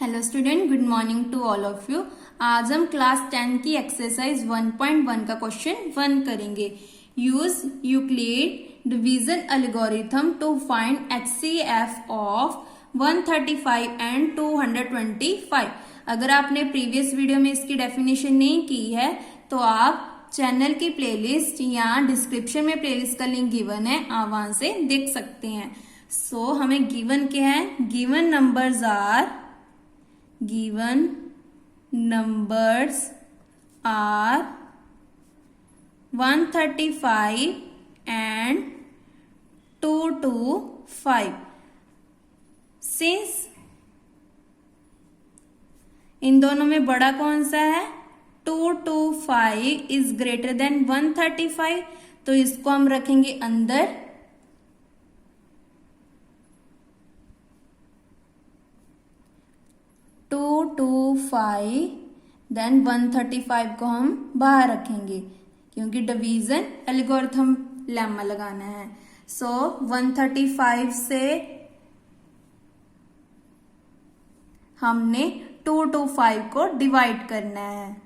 Hello student, good morning to all of you. आज हम class 10 की एक्सरसाइज 1.1 का क्वेश्चन 1 करेंगे। Use Euclid division algorithm to find HCF of 135 and 225। अगर आपने प्रीवियस वीडियो में इसकी डेफिनेशन नहीं की है तो आप चैनल की प्लेलिस्ट या डिस्क्रिप्शन में प्लेलिस्ट का लिंक गिवन है, आप वहां से देख सकते हैं। सो हमें गिवन क्या है? Given numbers are 135 and 225. Since इन दोनों में बड़ा कौन सा है? 225 इज ग्रेटर देन 135, तो इसको हम रखेंगे अंदर। टू 5 देन 135 को हम बाहर रखेंगे क्योंकि डिवीजन एल्गोरिथम लेम्मा लगाना है। सो 135 से हमने 225 को डिवाइड करना है।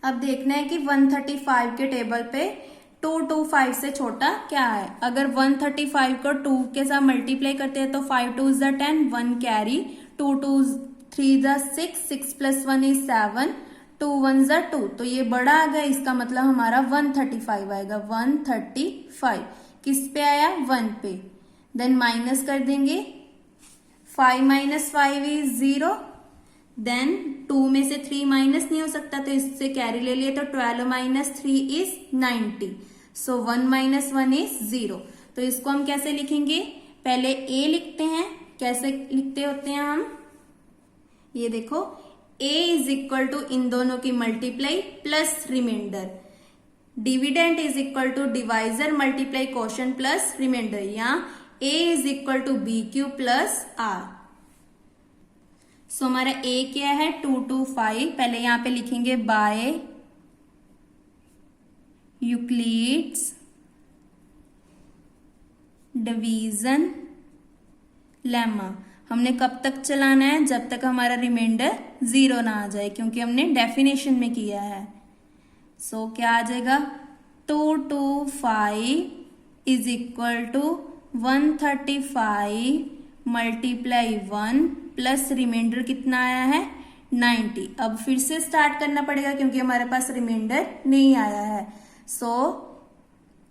अब देखना है कि 135 के टेबल पे 225 से छोटा क्या है। अगर 135 को 2 के साथ मल्टीप्लाई करते हैं तो 5 2 is 10, 1 carry, 2 2 3 is 6, 6 plus 1 is 7, 2 1 is 2, तो ये बड़ा आ गया। इसका मतलब हमारा 135 आएगा। 135 किस पे आया? 1 पे। देन माइनस कर देंगे। 5 minus 5 is 0, देन 2 में से 3 माइनस नहीं हो सकता तो इससे कैरी ले लिए, तो 12 minus 3 is 90, so 1 minus 1 is 0। तो इसको हम कैसे लिखेंगे? पहले a लिखते हैं। कैसे लिखते होते हैं हम? ये देखो, a इज इक्वल टू इन दोनों की multiply plus remainder. Dividend is equal to divisor multiply quotient plus remainder, या a is equal to BQ plus R। So हमारा a क्या है? 225। पहले यहां पे लिखेंगे बाय यूक्लिड्स डिवीजन लेम्मा। हमने कब तक चलाना है? जब तक हमारा रिमाइंडर 0 ना आ जाए, क्योंकि हमने डेफिनेशन में किया है। सो क्या आ जाएगा? 225 is equal to 135 multiply 1 plus remainder कितना आया है? 90। अब फिर से स्टार्ट करना पड़ेगा क्योंकि हमारे पास रिमाइंडर नहीं आया है। सो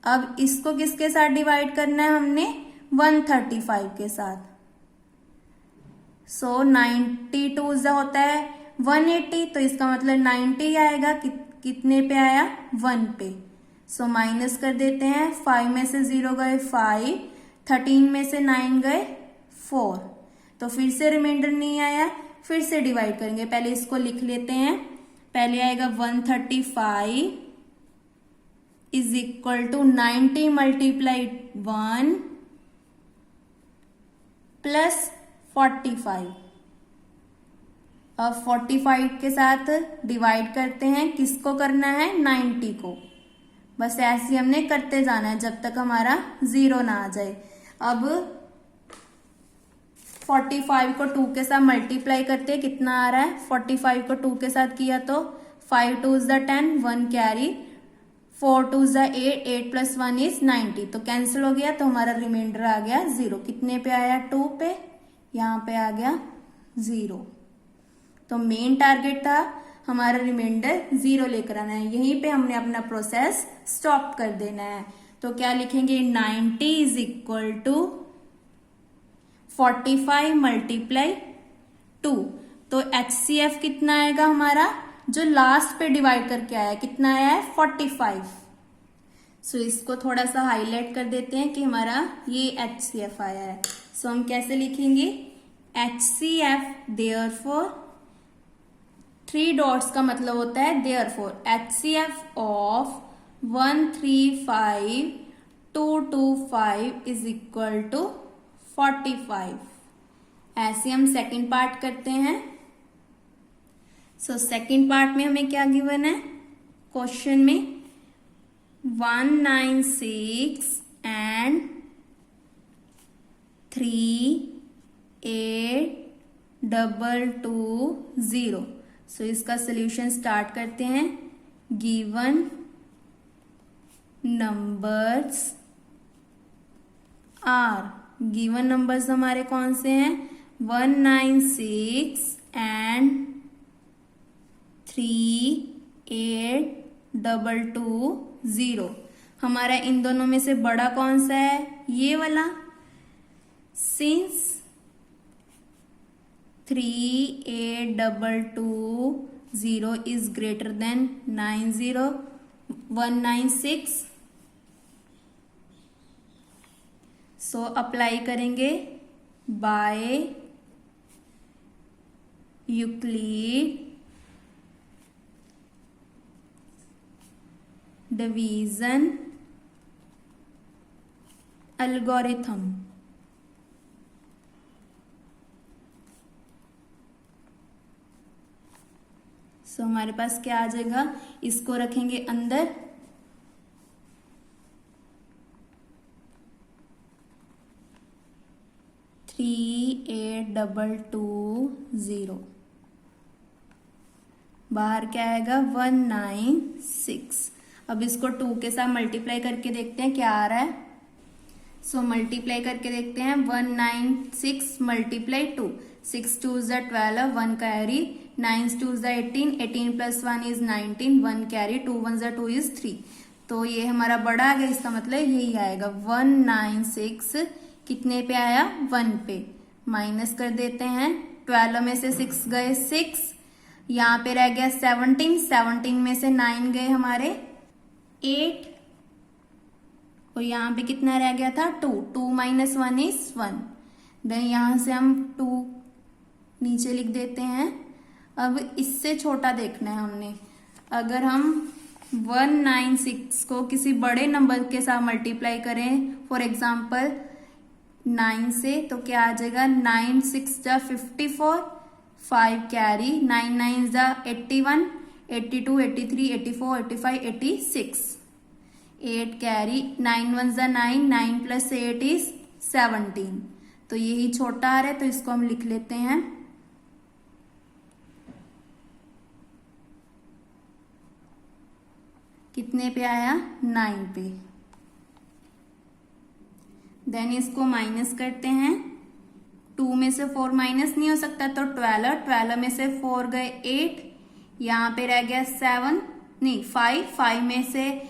अब इसको किसके साथ डिवाइड करना है? हमने 135 के साथ। सो 92 से होता है 180, तो इसका मतलब 90 आएगा। कितने पे आया? 1 पे। सो माइनस कर देते हैं। 5 में से 0 गए 5, 13 में से 9 गए 4, तो फिर से रिमाइंडर नहीं आया। फिर से डिवाइड करेंगे। पहले इसको लिख लेते हैं। पहले आएगा 135 is equal to 90 multiply 1 plus 45। अब 45 के साथ डिवाइड करते हैं। किसको करना है? 90 को। बस ऐसे हमने करते जाना है जब तक हमारा 0 ना आ जाए। अब 45 को 2 के साथ मल्टीप्लाई करते हैं। कितना आ रहा है? 45 को 2 के साथ किया तो 5 2 is 10, 1 carry, 4 2 is 8, 8 plus 1 is 90, तो कैंसिल हो गया। तो हमारा रिमाइंडर आ गया 0। कितने पे आया? 2 पे। यहाँ पे आ गया 0। तो मेन टारगेट था हमारा रिमाइंडर 0 लेकर आना है। यहीं पे हमने अपना प्रोसेस स्टॉप कर देना है। तो क्या लिखेंगे? 90 इज इक्वल टू 45 मल्टीप्लाई 2। तो HCF कितना आएगा हमारा? जो लास्ट पे डिवाइड करके आया कितना आया है? 45। सो इसको थोड़ा सा हाईलाइट कर देते हैं कि हमारा ये HCF आया है। सो हम कैसे लिखेंगे? HCF देयरफॉर, 3 डॉट्स का मतलब होता है therefore, HCF of 135 225 is equal to 45। ऐसे हम सेकंड पार्ट करते हैं। सो सेकंड पार्ट में हमें क्या गिवन है क्वेश्चन में? 196 एंड 3 8 0. सो इसका सोल्यूशन स्टार्ट करते हैं. Given numbers are, given numbers हमारे कौन से हैं? 196 एंड 38220. हमारा इन दोनों में से बड़ा कौन सा है? ये वाला. Since 38220 is greater than 196. So apply करेंगे बाय यूक्लिड डिवीजन एल्गोरिथम. सो हमारे पास क्या आ जाएगा? इसको रखेंगे अंदर. थ्री 8220. बाहर क्या आएगा? 196. अब इसको 2 के साथ मल्टीप्लाई करके देखते हैं क्या आ रहा है. सो मल्टीप्लाई करके देखते हैं. 196 multiply 2. 6 2 is 12, 1 carry. 9 2 is 18, 18 plus 1 is 19, 1 carry. 2 1 2 is 3. तो ये हमारा बड़ा आ गया. इसका मतलब यही आएगा. 196 कितने पे आया? 1 पे. माइनस कर देते हैं. 12 में से 6 गए 6. यहाँ पे रह गया 17. 17 में से 9 गए हमारे 8. और यहाँ पे कितना रह गया था? 2. 2 minus 1 is 1. देन यहां से हम 2 नीचे लिख देते हैं. अब इससे छोटा देखना है हमने. अगर हम 196 को किसी बड़े नंबर के साथ मल्टीप्लाई करें, फॉर एग्जाम्पल 9 से, तो क्या आ जाएगा? 9 6 जा 54, 5 कैरी. 9 9 जा 81, 82 83 84 85 86, 8 कैरी. 9 1 जा 9, 9 plus 8 is 17. तो यही छोटा आ रहा है, तो इसको हम लिख लेते हैं. कितने पे आया? 9 पे. देन इसको माइनस करते हैं. 2 में से 4 माइनस नहीं हो सकता, तो 12. 12 में से 4 गए 8. यहाँ पे रह गया 7 नहीं 5. 5 में से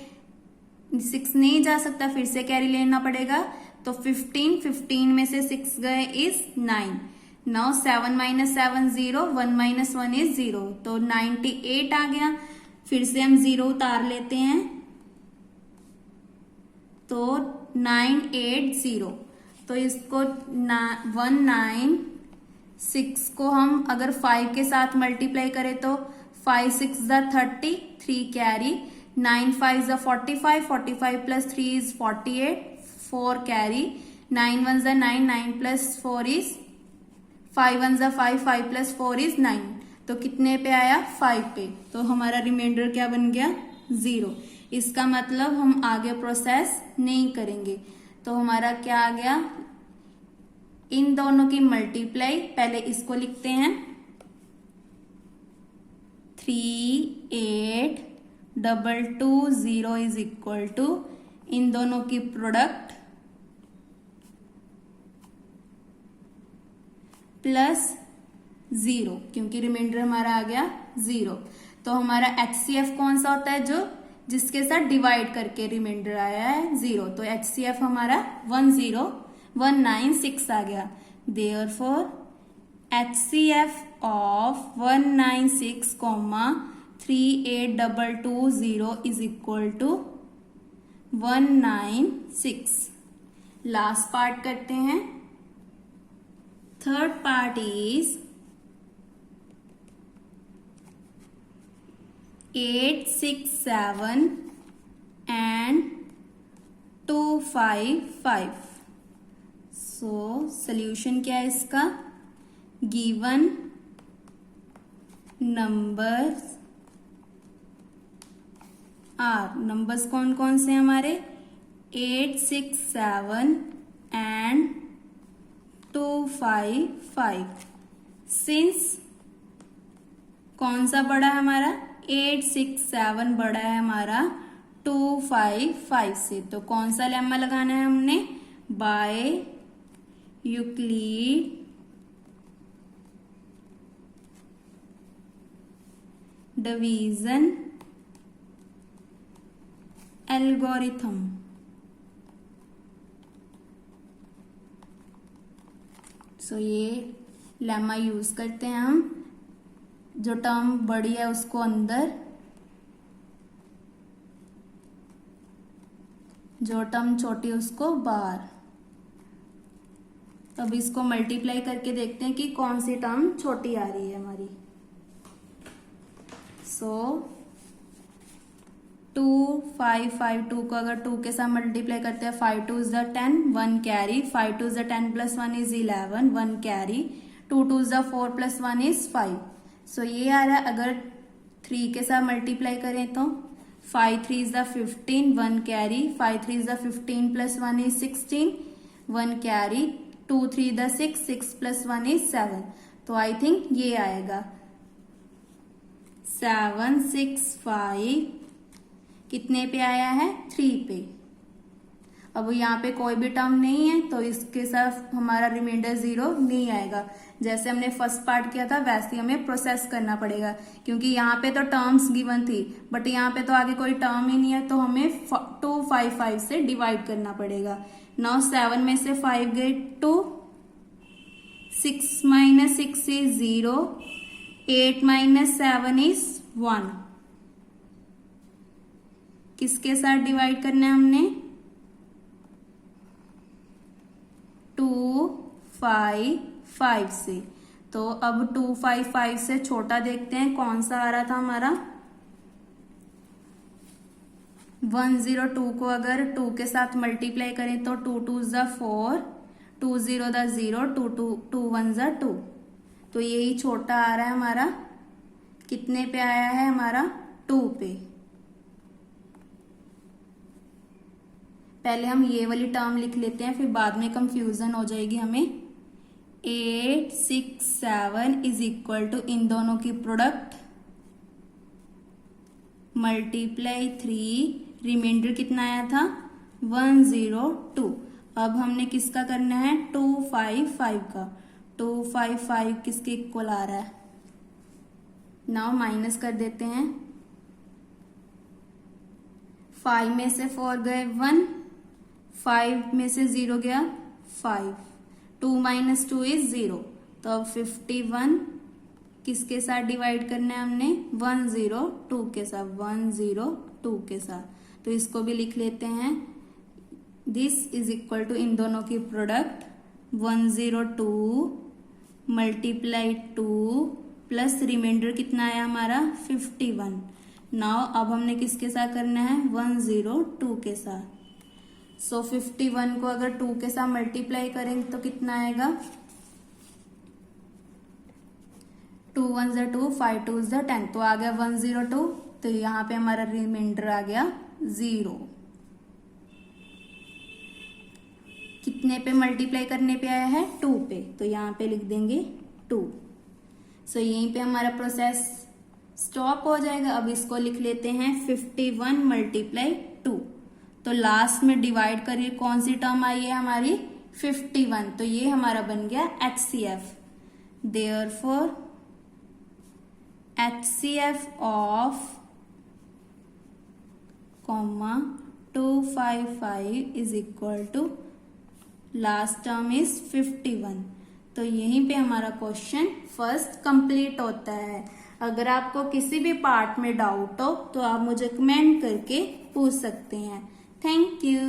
6 नहीं जा सकता, फिर से कैरी लेना पड़ेगा. तो 15. 15 में से 6 गए is 9. Now 7 minus 7 0, 1 minus 1 is 0. तो 98 आ गया. फिर से हम 0 उतार लेते हैं, तो 980. तो इसको 196 को हम अगर 5 के साथ मल्टीप्लाई करें तो 5 6 जा 30, 3 कैरी. 9 5 जा 45, 45 plus 3 is 48, 4 कैरी. 9 1 जा 9, 9 plus 4 is 5 1 जा 5, 5 plus 4 is 9. तो कितने पे आया? 5 पे. तो हमारा रिमाइंडर क्या बन गया? 0. इसका मतलब हम आगे प्रोसेस नहीं करेंगे. तो हमारा क्या आ गया? इन दोनों की मल्टीप्लाई. पहले इसको लिखते हैं. 38220 इज इक्वल टू इन दोनों की प्रोडक्ट प्लस 0, क्योंकि रिमाइंडर हमारा आ गया 0. तो हमारा HCF कौन सा होता है? जो जिसके साथ डिवाइड करके रिमाइंडर आया है 0. तो HCF हमारा 10196 आ गया. Therefore HCF of 196, 38220 is equal to 196. Last part करते हैं. Third part is 867 and 255. So solution क्या है इसका? Given numbers are. नंबर्स कौन कौन से हमारे? 867 and 255. सिंस कौन सा बड़ा है हमारा, 8, 6, 7 बड़ा है हमारा 2, 5, 5 से। तो कौन सा लेम्मा लगाना है हमने, बाय यूक्लिड डिवीजन एल्गोरिथम। सो ये लेम्मा यूज करते हैं हम, जो टर्म बड़ी है उसको अंदर, जो टर्म छोटी है उसको बाहर। अब इसको मल्टीप्लाई करके देखते हैं कि कौन सी टर्म छोटी आ रही है हमारी। सो 2, 5, 5, 2 को अगर 2 के साथ मल्टीप्लाई करते हैं, 5 2 is the 10, 1 carry, 5 2 is the 10 plus 1 is 11, 1 carry, 2 2 is the 4 plus 1 is 5। सो ये आ रहा है, अगर 3 के साथ मल्टीप्लाई करें तो 5 3 is the 15, 1 carry, 5 3 is the 15 plus 1 is 16, 1 carry, 2 3 the 6, 6 plus 1 is 7। तो आई थिंक ये आएगा 7 6 5 कितने पे आया है, 3 पे। अब यहाँ पे कोई भी टर्म नहीं है तो इसके साथ हमारा रिमाइंडर 0 नहीं आएगा। जैसे हमने फर्स्ट पार्ट किया था वैसे हमें प्रोसेस करना पड़ेगा, क्योंकि यहाँ पे तो टर्म्स गिवन थी बट यहाँ पे तो आगे कोई टर्म ही नहीं है, तो हमें 2 5 5 से डिवाइड करना पड़ेगा। नाउ 7 में से 5 गए 2, 6 माइनस 6 इज 0, 8 माइनस 7 इज 1। किसके साथ डिवाइड करना है हमने, 2 5 5 से। तो अब 2 5 5 से छोटा देखते हैं कौन सा आ रहा था हमारा, 102 को अगर 2 के साथ मल्टीप्लाई करें तो 2 2 ज़ा 4, 2 0 दा 0, 2 1 ज़ा 2। तो यही छोटा आ रहा है हमारा, कितने पे आया है हमारा, 2 पे। पहले हम ये वाली टर्म लिख लेते हैं, फिर बाद में कंफ्यूजन हो जाएगी हमें। 8 6 7 इज इक्वल टू इन दोनों की प्रोडक्ट मल्टीप्लाई 3, रिमाइंडर कितना आया था 102। अब हमने किसका करना है 2 5 5 का, 2 5 5 किसके इक्वल आ रहा है, नाउ माइनस कर देते हैं। 5 में से 4 गए 1, 5 में से 0 गया 5, 2 माइनस 2 इज 0। तो अब 51 किसके साथ डिवाइड करना है हमने, 102 के साथ, 102 के साथ। तो इसको भी लिख लेते हैं, दिस इज इक्वल टू इन दोनों की प्रोडक्ट 102 मल्टीप्लाई 2 प्लस रिमाइंडर कितना आया हमारा 51। नाउ अब हमने किसके साथ करना है 102 के साथ। सो 51 को अगर 2 के साथ मल्टीप्लाई करेंगे तो कितना आएगा, 2 1 ज़ा 2, 5 2 ज़ा 10, तो आ गया 102। तो यहाँ पे हमारा रिमाइंडर आ गया 0। कितने पे मल्टीप्लाई करने पे आया है 2 पे, तो यहाँ पे लिख देंगे 2। सो यहीं पे हमारा प्रोसेस स्टॉप हो जाएगा। अब इसको लिख लेते हैं 51 मल्टीप्लाई 2। तो लास्ट में डिवाइड करिए कौन सी टर्म आई है हमारी 51, तो ये हमारा बन गया HCF। Therefore HCF of 255 is equal to last term is 51। तो यहीं पे हमारा क्वेश्चन फर्स्ट कंप्लीट होता है। अगर आपको किसी भी पार्ट में डाउट हो तो आप मुझे कमेंट करके पूछ सकते हैं। Thank you.